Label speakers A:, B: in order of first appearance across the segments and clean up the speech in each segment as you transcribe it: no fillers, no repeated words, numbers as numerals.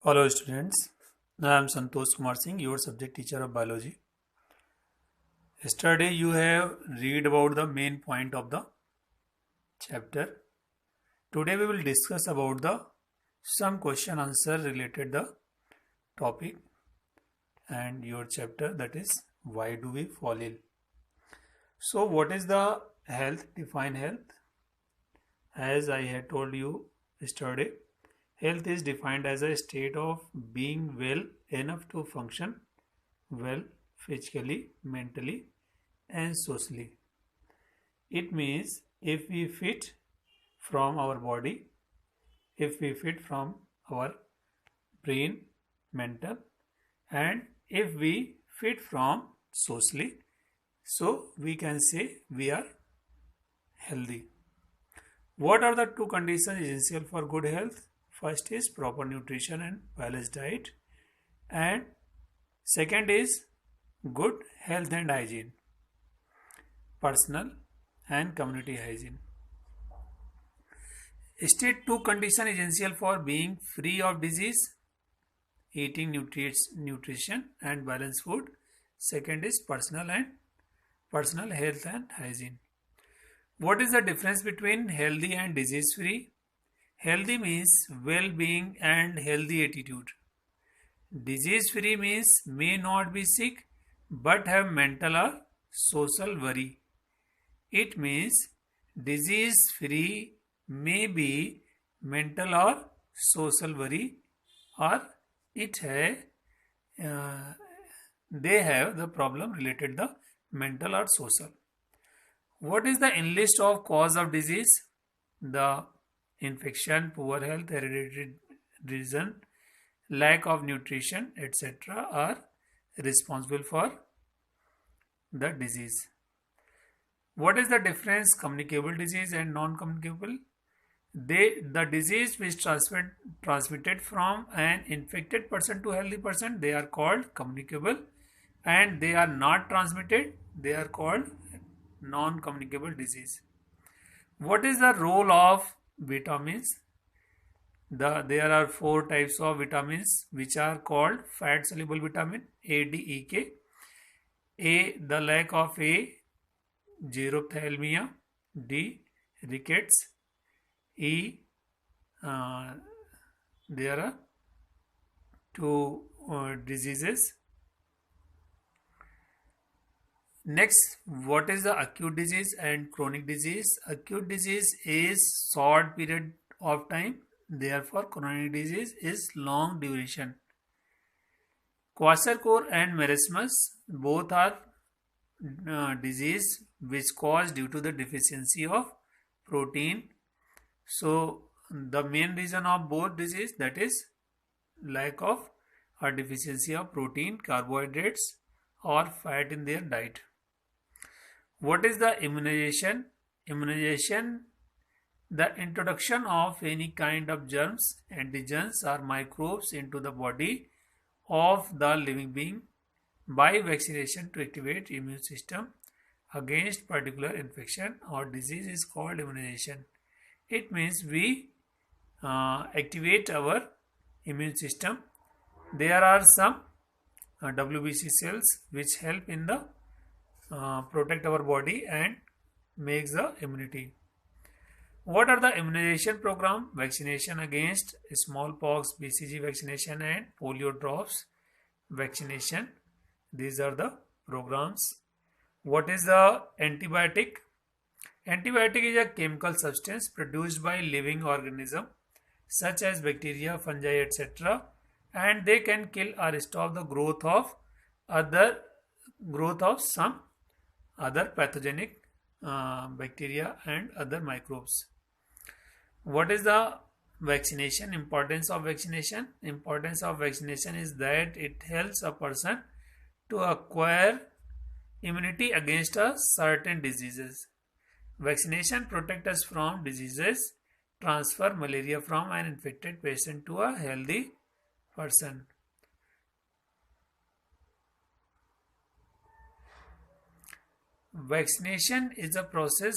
A: Hello students, I am Santosh Kumar Singh, your subject teacher of biology. Yesterday you have read about the main point of the chapter. Today we will discuss about the some question answer related the topic and your chapter, that is why do we fall ill. So what is the health? Define health. As I had told you yesterday, health is defined as a state of being well enough to function well physically, mentally, and socially. It means if we fit from our body, if we fit from our brain, mental, and if we fit from socially, so we can say we are healthy. What are the two conditions essential for good health? First is proper nutrition and balanced diet, and second is good health and hygiene, personal and community hygiene. State 2 condition essential for being free of disease, eating nutrition and balanced food. Second is personal health and hygiene. What is the difference between healthy and disease free? Healthy means well-being and healthy attitude. Disease free means may not be sick but have mental or social worry. It means disease free may be mental or social worry, or uh, they have the problem related the mental or social. What is the enlist of cause of disease? The infection, poor health, hereditary reason, lack of nutrition, etc. are responsible for the disease. What is the difference communicable disease and non-communicable? The disease which transmitted from an infected person to healthy person, they are called communicable, and they are not transmitted, they are called non-communicable disease. What is the role of vitamins? There are four types of vitamins which are called fat soluble vitamin A, D, E, K. A, the lack of A, xerophthalmia. D, rickets. E, uh, there are two diseases. Next, what is the acute disease and chronic disease? Acute disease is short period of time, therefore chronic disease is long duration. Kwashiorkor and marasmus both are disease which caused due to the deficiency of protein. So the main reason of both disease, that is lack of or deficiency of protein, carbohydrates or fat in their diet. What is the immunization? Immunization, the introduction of any kind of germs, antigens or microbes into the body of the living being by vaccination to activate immune system against particular infection or disease is called immunization. It means we activate our immune system. There are some WBC cells which help in the protect our body and makes the immunity. What are the immunization program? Vaccination against smallpox, BCG vaccination and polio drops vaccination. These are the programs. What is the antibiotic? Antibiotic is a chemical substance produced by living organism such as bacteria, fungi, etc. and they can kill or stop the growth of some other pathogenic bacteria and other microbes. What is the vaccination? Importance of vaccination? Importance of vaccination is that it helps a person to acquire immunity against a certain diseases. Vaccination protects us from diseases, transfer malaria from an infected patient to a healthy person. Vaccination is a process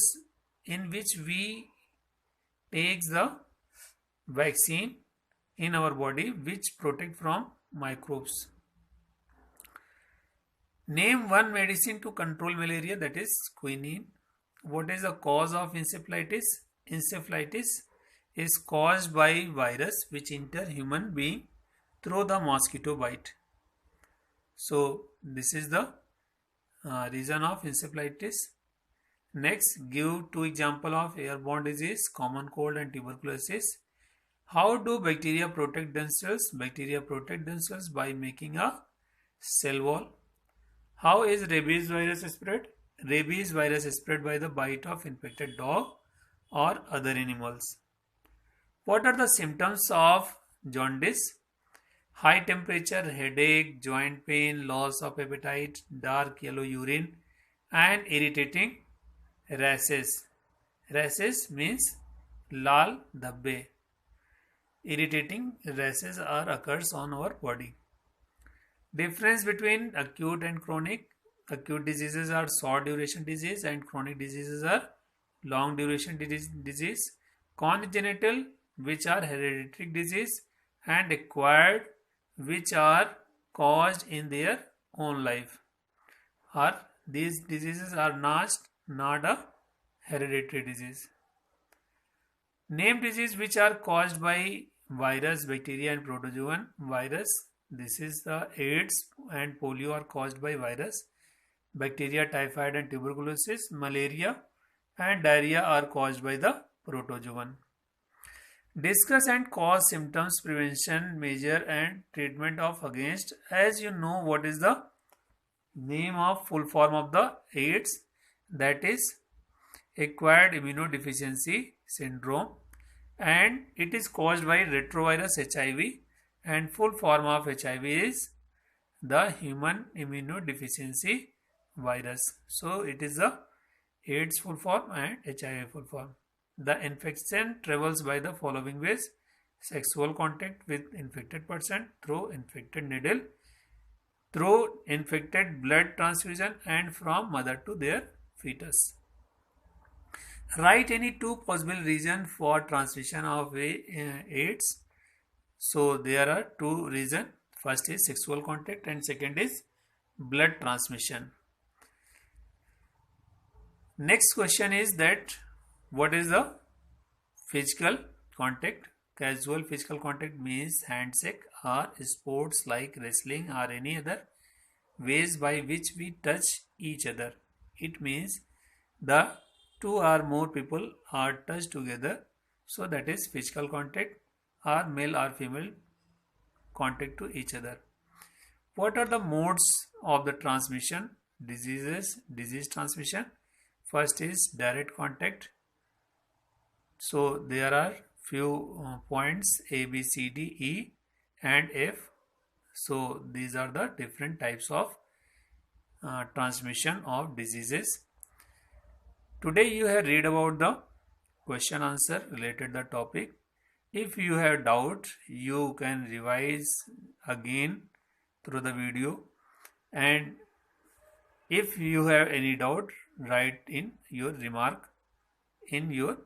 A: in which we take the vaccine in our body which protect from microbes. Name one medicine to control malaria, that is quinine. What is the cause of encephalitis? Encephalitis is caused by virus which enter human being through the mosquito bite. So this is the reason of encephalitis. Next, give two example of airborne disease, common cold and tuberculosis. How do bacteria protect themselves? Bacteria protect themselves by making a cell wall. How is rabies virus spread? Rabies virus is spread by the bite of infected dog or other animals. What are the symptoms of jaundice? High temperature, headache, joint pain, loss of appetite, dark yellow urine, and irritating rashes. Rashes means lal dhabbe. Irritating rashes are occurs on our body. Difference between acute and chronic. Acute diseases are short duration disease and chronic diseases are long duration disease. Congenital, which are hereditary disease, and acquired, which are caused in their own life. These diseases are not a hereditary disease. Name disease which are caused by virus, bacteria and protozoan. Virus, this is the AIDS and polio are caused by virus. Bacteria, typhoid and tuberculosis, malaria and diarrhea are caused by the protozoan. Discuss and cause symptoms, prevention, measure and treatment of against. As you know what is the name of full form of the AIDS, that is acquired immunodeficiency syndrome, and it is caused by retrovirus HIV, and full form of HIV is the human immunodeficiency virus. So it is the AIDS full form and HIV full form. The infection travels by the following ways: sexual contact with infected person, through infected needle, through infected blood transfusion, and from mother to their fetus. Write any two possible reasons for transmission of AIDS. So there are two reasons. First is sexual contact and second is blood transmission. Next question is that what is the physical contact? Casual physical contact means handshake or sports like wrestling or any other ways by which we touch each other. It means the two or more people are touched together, so that is physical contact or male or female contact to each other. What are the modes of the transmission? Disease transmission. First is direct contact. So there are few points A, B, C, D, E and F. So these are the different types of transmission of diseases. Today you have read about the question answer related the topic. If you have doubt, you can revise again through the video, and if you have any doubt, write in your remark in your